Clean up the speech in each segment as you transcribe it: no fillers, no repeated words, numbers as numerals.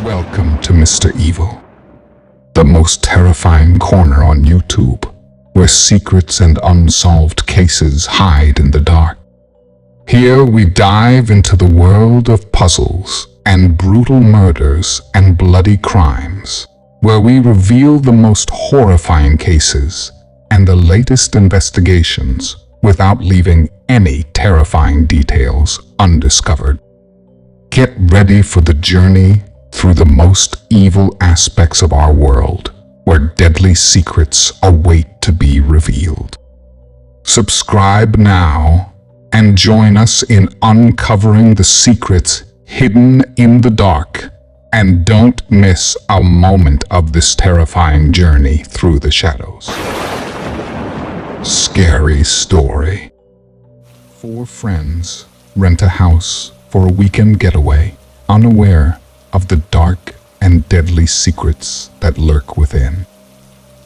Welcome to Mr. Evil, the most terrifying corner on YouTube, where secrets and unsolved cases hide in the dark. Here we dive into the world of puzzles and brutal murders and bloody crimes, where we reveal the most horrifying cases and the latest investigations without leaving any terrifying details undiscovered. Get ready for the journey through the most evil aspects of our world, where deadly secrets await to be revealed. Subscribe now and join us in uncovering the secrets hidden in the dark, and don't miss a moment of this terrifying journey through the shadows. Scary story. 4 friends rent a house for a weekend getaway, unaware of the dark and deadly secrets that lurk within.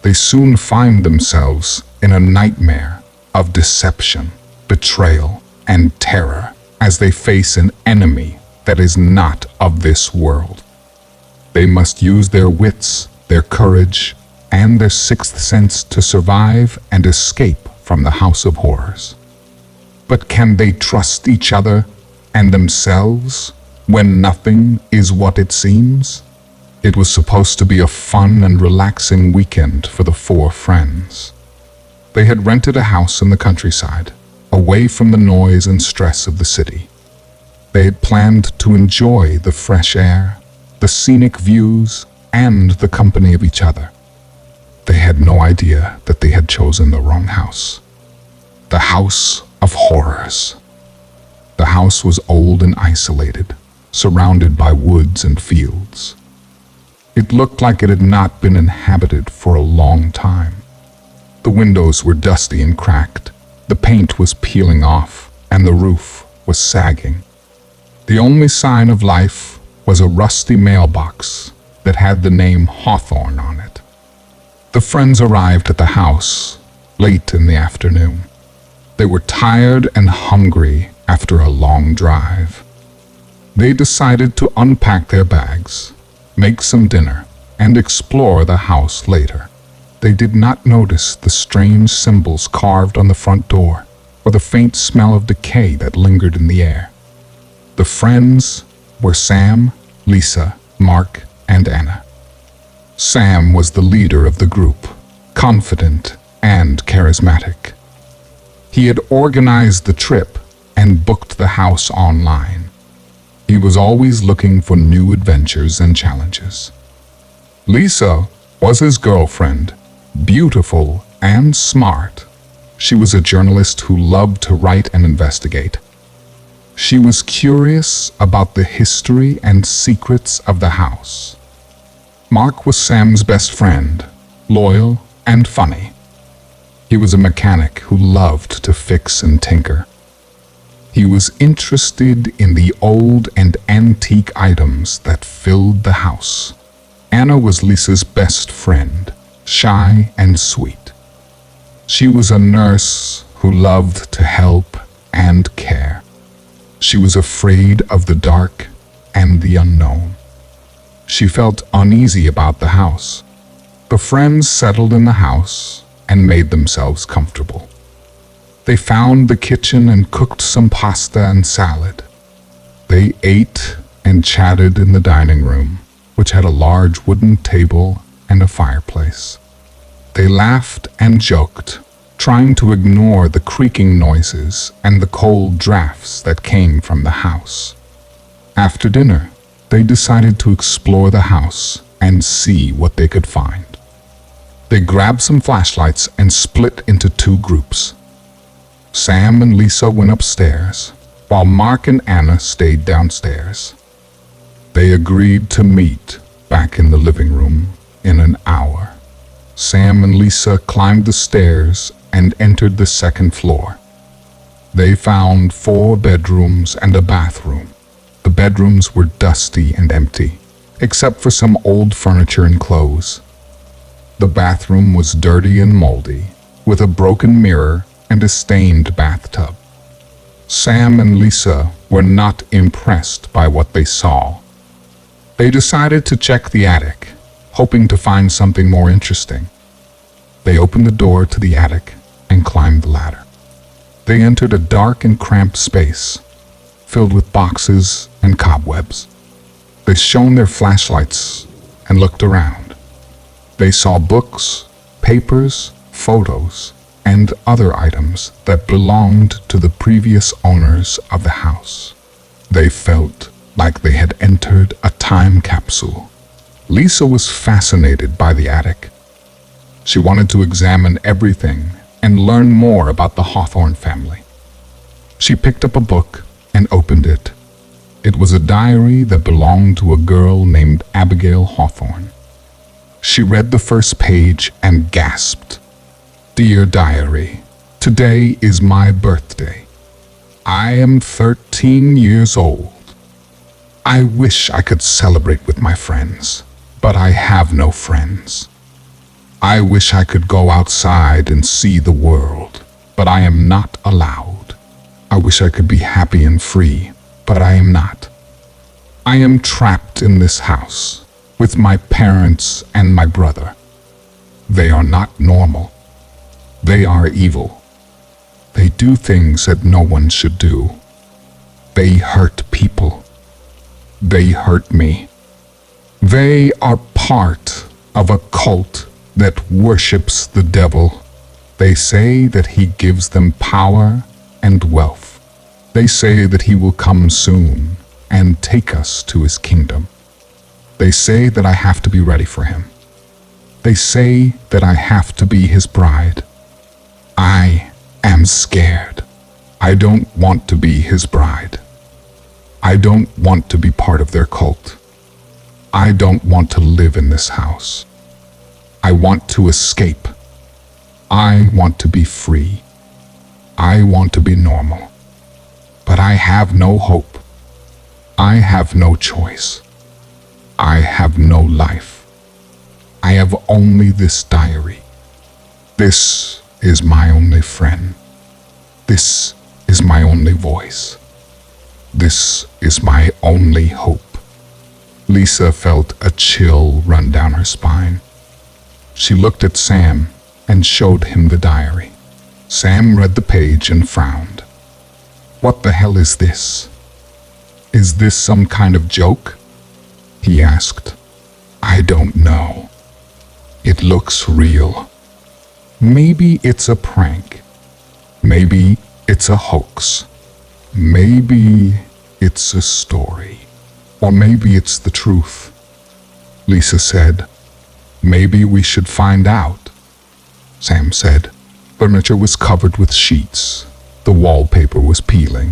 They soon find themselves in a nightmare of deception, betrayal, and terror as they face an enemy that is not of this world. They must use their wits, their courage, and their sixth sense to survive and escape from the house of horrors. But can they trust each other and themselves when nothing is what it seems? It was supposed to be a fun and relaxing weekend for the 4 friends. They had rented a house in the countryside, away from the noise and stress of the city. They had planned to enjoy the fresh air, the scenic views, and the company of each other. They had no idea that they had chosen the wrong house. The house of horrors. The house was old and isolated, surrounded by woods and fields. It looked like it had not been inhabited for a long time. The windows were dusty and cracked, the paint was peeling off, and the roof was sagging. The only sign of life was a rusty mailbox that had the name Hawthorne on it. The friends arrived at the house late in the afternoon. They were tired and hungry after a long drive. They decided to unpack their bags, make some dinner, and explore the house later. They did not notice the strange symbols carved on the front door or the faint smell of decay that lingered in the air. The friends were Sam, Lisa, Mark, and Anna. Sam was the leader of the group, confident and charismatic. He had organized the trip and booked the house online. He was always looking for new adventures and challenges. Lisa was his girlfriend, beautiful and smart. She was a journalist who loved to write and investigate. She was curious about the history and secrets of the house. Mark was Sam's best friend, loyal and funny. He was a mechanic who loved to fix and tinker. He was interested in the old and antique items that filled the house. Anna was Lisa's best friend, shy and sweet. She was a nurse who loved to help and care. She was afraid of the dark and the unknown. She felt uneasy about the house. The friends settled in the house and made themselves comfortable. They found the kitchen and cooked some pasta and salad. They ate and chatted in the dining room, which had a large wooden table and a fireplace. They laughed and joked, trying to ignore the creaking noises and the cold drafts that came from the house. After dinner, they decided to explore the house and see what they could find. They grabbed some flashlights and split into 2 groups. Sam and Lisa went upstairs, while Mark and Anna stayed downstairs. They agreed to meet back in the living room in an hour. Sam and Lisa climbed the stairs and entered the 2nd floor. They found 4 bedrooms and a bathroom. The bedrooms were dusty and empty, except for some old furniture and clothes. The bathroom was dirty and moldy, with a broken mirror and a stained bathtub. Sam and Lisa were not impressed by what they saw. They decided to check the attic, hoping to find something more interesting. They opened the door to the attic and climbed the ladder. They entered a dark and cramped space, filled with boxes and cobwebs. They shone their flashlights and looked around. They saw books, papers, photos, and other items that belonged to the previous owners of the house. They felt like they had entered a time capsule. Lisa was fascinated by the attic. She wanted to examine everything and learn more about the Hawthorne family. She picked up a book and opened it. It was a diary that belonged to a girl named Abigail Hawthorne. She read the first page and gasped. "Dear diary, today is my birthday. I am 13 years old. I wish I could celebrate with my friends, but I have no friends. I wish I could go outside and see the world, but I am not allowed. I wish I could be happy and free, but I am not. I am trapped in this house with my parents and my brother. They are not normal. They are evil. They do things that no one should do. They hurt people. They hurt me. They are part of a cult that worships the devil. They say that he gives them power and wealth. They say that he will come soon and take us to his kingdom. They say that I have to be ready for him. They say that I have to be his bride. I am scared. I don't want to be his bride. I don't want to be part of their cult. I don't want to live in this house. I want to escape. I want to be free. I want to be normal. But I have no hope. I have no choice. I have no life. I have only this diary. This is my only friend. This is my only voice. This is my only hope." Lisa felt a chill run down her spine. She looked at Sam and showed him the diary. Sam read the page and frowned. "What the hell is this? Is this some kind of joke?" he asked. "I don't know. It looks real. Maybe it's a prank. Maybe it's a hoax. Maybe it's a story. Or maybe it's the truth." Lisa said, "Maybe we should find out." Sam said, "Furniture was covered with sheets. The wallpaper was peeling,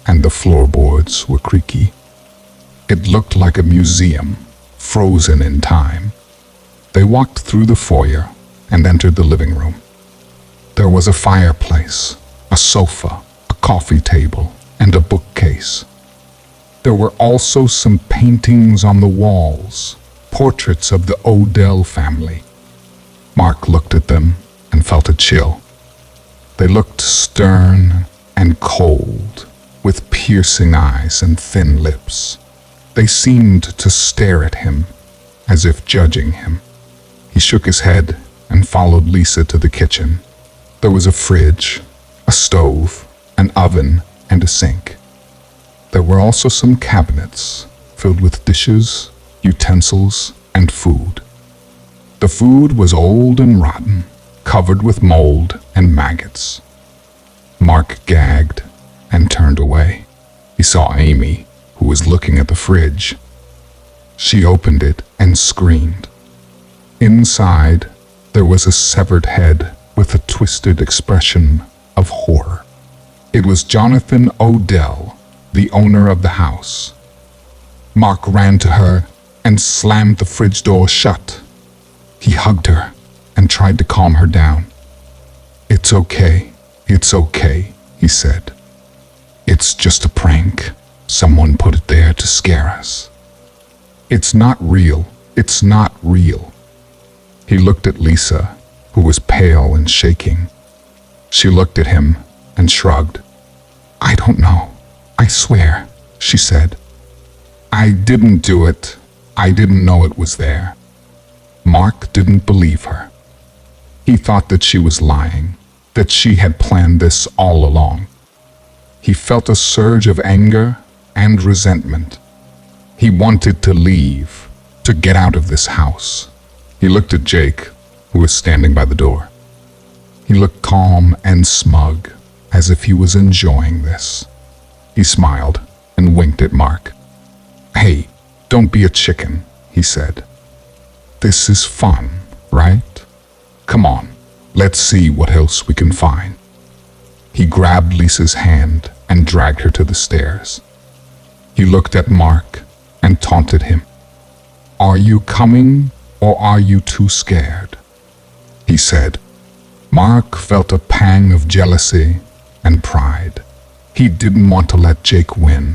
and the floorboards were creaky. It looked like a museum, frozen in time." They walked through the foyer and entered the living room. There was a fireplace, a sofa, a coffee table, and a bookcase. There were also some paintings on the walls, portraits of the Odell family. Mark looked at them and felt a chill. They looked stern and cold, with piercing eyes and thin lips. They seemed to stare at him, as if judging him. He shook his head and followed Lisa to the kitchen. There was a fridge, a stove, an oven, and a sink. There were also some cabinets filled with dishes, utensils, and food. The food was old and rotten, covered with mold and maggots. Mark gagged and turned away. He saw Amy, who was looking at the fridge. She opened it and screamed. Inside, there was a severed head with a twisted expression of horror. It was Jonathan Odell, the owner of the house. Mark ran to her and slammed the fridge door shut. He hugged her and tried to calm her down. It's okay, he said. "It's just a prank. Someone put it there to scare us. It's not real. It's not real." He looked at Lisa, who was pale and shaking. She looked at him and shrugged. "I don't know. I swear," she said. "I didn't do it. I didn't know it was there." Mark didn't believe her. He thought that she was lying, that she had planned this all along. He felt a surge of anger and resentment. He wanted to leave, to get out of this house. He looked at Jake, who was standing by the door. He looked calm and smug, as if he was enjoying this. He smiled and winked at Mark. "Hey, don't be a chicken," he said. "This is fun, right? Come on, let's see what else we can find." He grabbed Lisa's hand and dragged her to the stairs. He looked at Mark and taunted him. "Are you coming, or are you too scared?" he said. Mark felt a pang of jealousy and pride. He didn't want to let Jake win,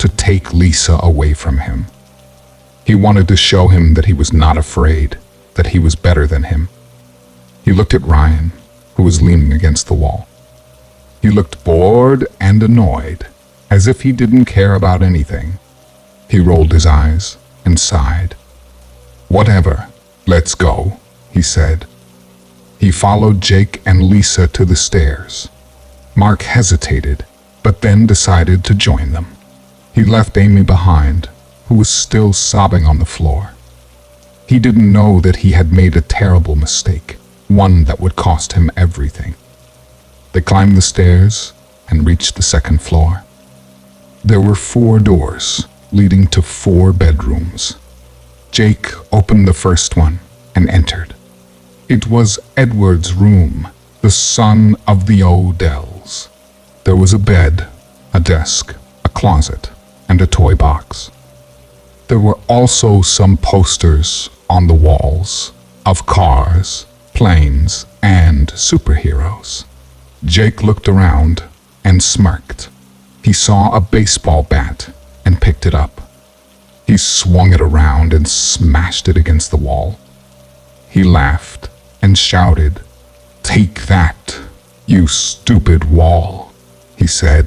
to take Lisa away from him. He wanted to show him that he was not afraid, that he was better than him. He looked at Ryan, who was leaning against the wall. He looked bored and annoyed, as if he didn't care about anything. He rolled his eyes and sighed. "Whatever, let's go," he said. He followed Jake and Lisa to the stairs. Mark hesitated, but then decided to join them. He left Amy behind, who was still sobbing on the floor. He didn't know that he had made a terrible mistake, one that would cost him everything. They climbed the stairs and reached the second floor. There were 4 doors leading to 4 bedrooms. Jake opened the first one and entered. It was Edward's room, the son of the Odells. There was a bed, a desk, a closet, and a toy box. There were also some posters on the walls of cars, planes, and superheroes. Jake looked around and smirked. He saw a baseball bat and picked it up. He swung it around and smashed it against the wall. He laughed and shouted, "Take that, you stupid wall," he said.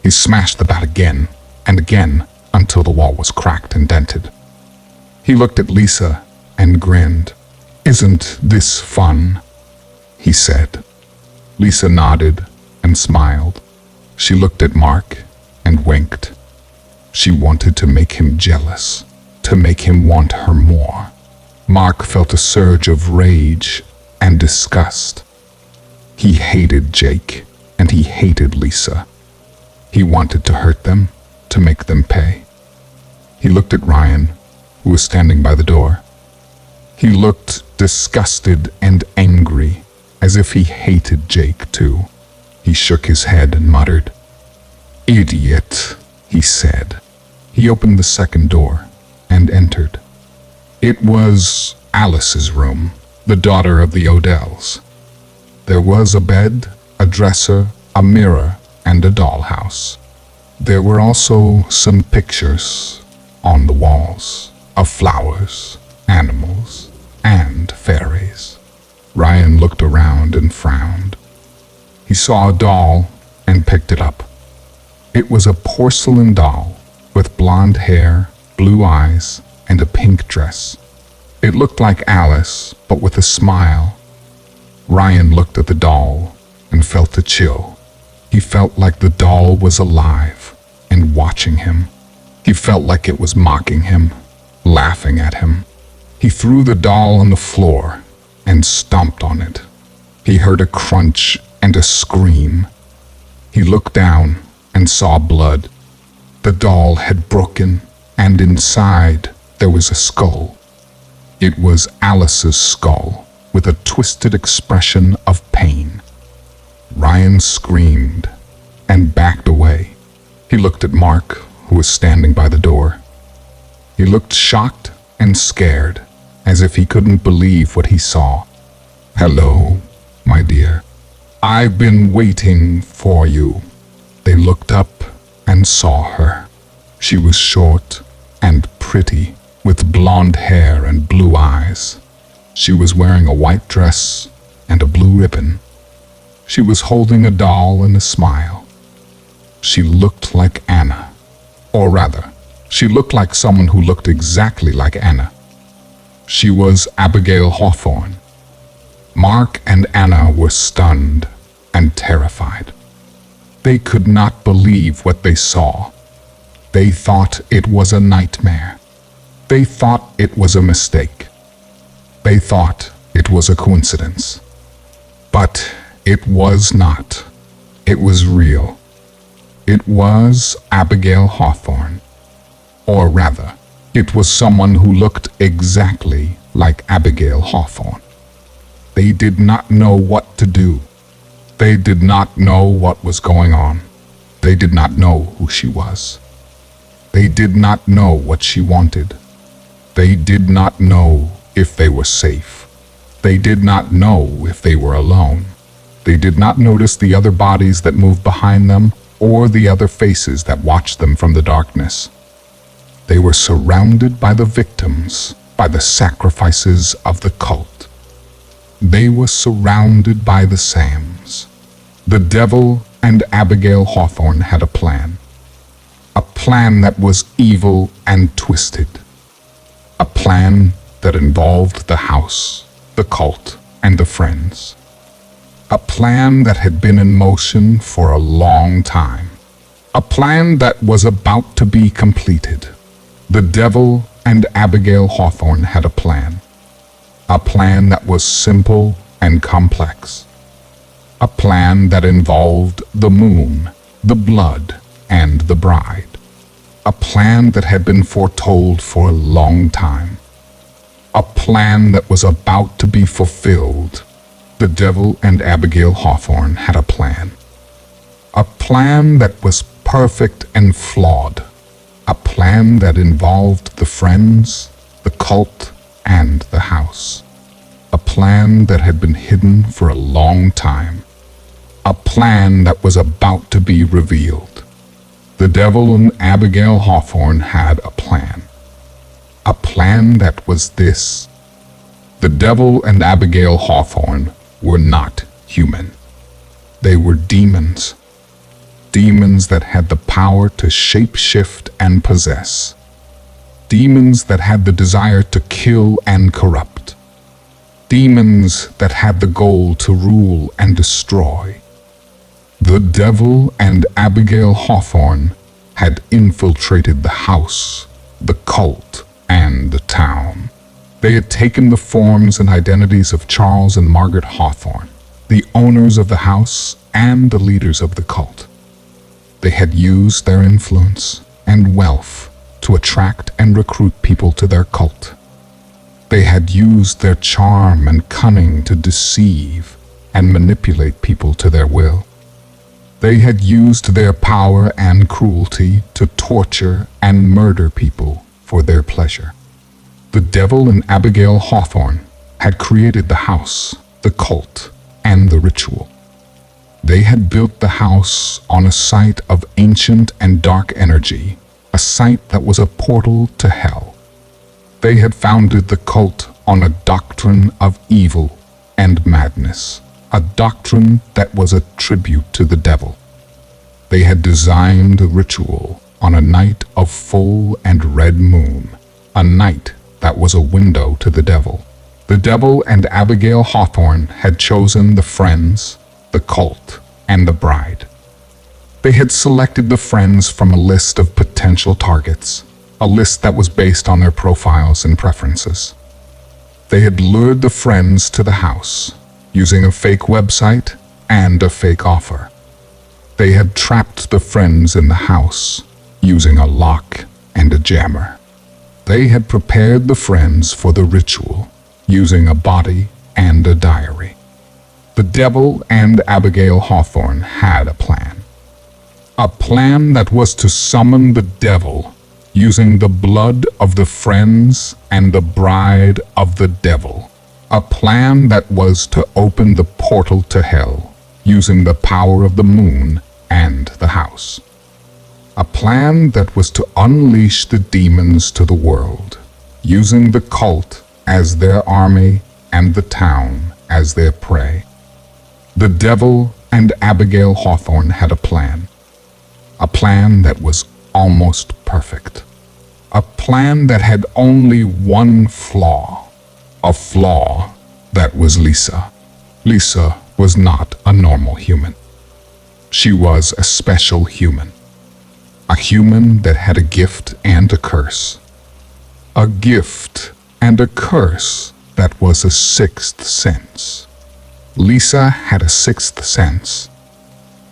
He smashed the bat again and again until the wall was cracked and dented. He looked at Lisa and grinned. "Isn't this fun?" he said. Lisa nodded and smiled. She looked at Mark and winked. She wanted to make him jealous, to make him want her more. Mark felt a surge of rage and disgust. He hated Jake and he hated Lisa. He wanted to hurt them, to make them pay. He looked at Ryan, who was standing by the door. He looked disgusted and angry, as if he hated Jake too. He shook his head and muttered, "Idiot," he said. He opened the second door and entered. It was Alice's room, the daughter of the Odells. There was a bed, a dresser, a mirror, and a dollhouse. There were also some pictures on the walls of flowers, animals, and fairies. Ryan looked around and frowned. He saw a doll and picked it up. It was a porcelain doll with blonde hair, blue eyes, and a pink dress. It looked like Alice, but with a smile. Ryan looked at the doll and felt a chill. He felt like the doll was alive and watching him. He felt like it was mocking him, laughing at him. He threw the doll on the floor and stomped on it. He heard a crunch and a scream. He looked down and saw blood. The doll had broken, and inside there was a skull. It was Alice's skull, with a twisted expression of pain. Ryan screamed and backed away. He looked at Mark, who was standing by the door. He looked shocked and scared, as if he couldn't believe what he saw. "Hello, my dear. I've been waiting for you." They looked up and saw her. She was short and pretty, with blonde hair and blue eyes. She was wearing a white dress and a blue ribbon. She was holding a doll and a smile. She looked like Anna, or rather, She looked like someone who looked exactly like Anna. She was Abigail Hawthorne. Mark and Anna were stunned and terrified. They could not believe what they saw. They thought it was a nightmare. They thought it was a mistake. They thought it was a coincidence. But it was not. It was real. It was Abigail Hawthorne. Or rather, it was someone who looked exactly like Abigail Hawthorne. They did not know what to do. They did not know what was going on. They did not know who she was. They did not know what she wanted. They did not know if they were safe. They did not know if they were alone. They did not notice the other bodies that moved behind them or the other faces that watched them from the darkness. They were surrounded by the victims, by the sacrifices of the cult. They were surrounded by the Sams. The devil and Abigail Hawthorne had a plan. A plan that was evil and twisted. A plan that involved the house, the cult, and the friends. A plan that had been in motion for a long time. A plan that was about to be completed. The devil and Abigail Hawthorne had a plan. A plan that was simple and complex. A plan that involved the moon, the blood, and the bride. A plan that had been foretold for a long time. A plan that was about to be fulfilled. The devil and Abigail Hawthorne had a plan. A plan that was perfect and flawed. A plan that involved the friends, the cult, and the house. A plan that had been hidden for a long time. A plan that was about to be revealed. The devil and Abigail Hawthorne had a plan. A plan that was this. The devil and Abigail Hawthorne were not human. They were demons. Demons that had the power to shape-shift and possess. Demons that had the desire to kill and corrupt. Demons that had the goal to rule and destroy. The devil and Abigail Hawthorne had infiltrated the house, the cult, and the town. They had taken the forms and identities of Charles and Margaret Hawthorne, the owners of the house and the leaders of the cult. They had used their influence and wealth to attract and recruit people to their cult. They had used their charm and cunning to deceive and manipulate people to their will. They had used their power and cruelty to torture and murder people for their pleasure. The devil and Abigail Hawthorne had created the house, the cult, and the ritual. They had built the house on a site of ancient and dark energy, a site that was a portal to hell. They had founded the cult on a doctrine of evil and madness, a doctrine that was a tribute to the devil. They had designed the ritual on a night of full and red moon, a night that was a window to the devil. The devil and Abigail Hawthorne had chosen the friends, the cult, and the bride. They had selected the friends from a list of potential targets, a list that was based on their profiles and preferences. They had lured the friends to the house, using a fake website and a fake offer. They had trapped the friends in the house, using a lock and a jammer. They had prepared the friends for the ritual, using a body and a diary. The devil and Abigail Hawthorne had a plan. A plan that was to summon the devil, using the blood of the friends and the bride of the devil. A plan that was to open the portal to hell, using the power of the moon and the house. A plan that was to unleash the demons to the world, using the cult as their army and the town as their prey. The devil and Abigail Hawthorne had a plan that was almost perfect. A plan that had only one flaw. A flaw that was Lisa. Lisa was not a normal human. She was a special human. A human that had a gift and a curse. A gift and a curse that was a sixth sense. Lisa had a sixth sense.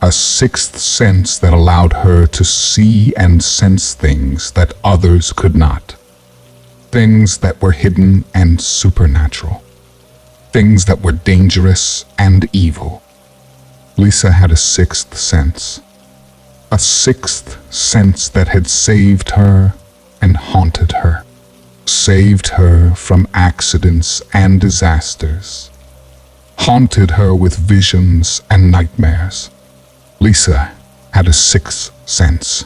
A sixth sense that allowed her to see and sense things that others could not. Things that were hidden and supernatural. Things that were dangerous and evil. Lisa had a sixth sense. A sixth sense that had saved her and haunted her. Saved her from accidents and disasters. Haunted her with visions and nightmares. Lisa had a sixth sense.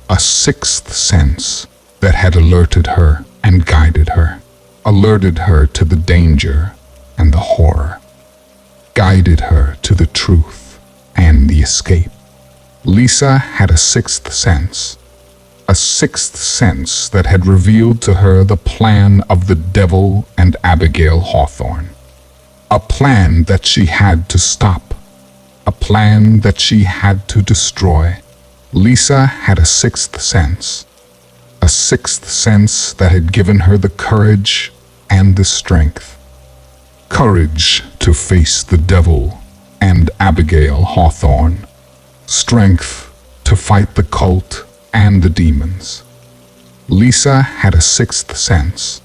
A sixth sense that had alerted her and guided her. Alerted her to the danger and the horror. Guided her to the truth and the escape. Lisa had a sixth sense. A sixth sense that had revealed to her the plan of the devil and Abigail Hawthorne. A plan that she had to stop. A plan that she had to destroy. Lisa had a sixth sense. A sixth sense that had given her the courage and the strength. Courage to face the devil and Abigail Hawthorne. Strength to fight the cult and the demons. Lisa had a sixth sense.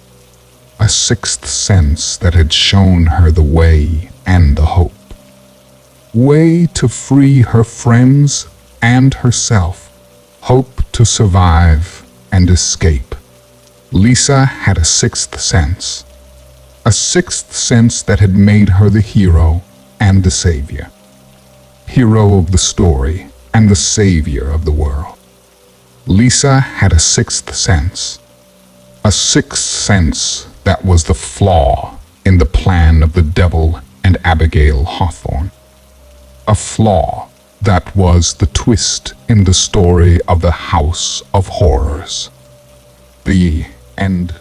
A sixth sense that had shown her the way and the hope. Way to free her friends and herself. Hope to survive and escape. Lisa had a sixth sense. A sixth sense that had made her the hero and the savior. Hero of the story and the savior of the world. Lisa had a sixth sense. A sixth sense that was the flaw in the plan of the devil and Abigail Hawthorne. A flaw that was the twist in the story of the House of Horrors. The end.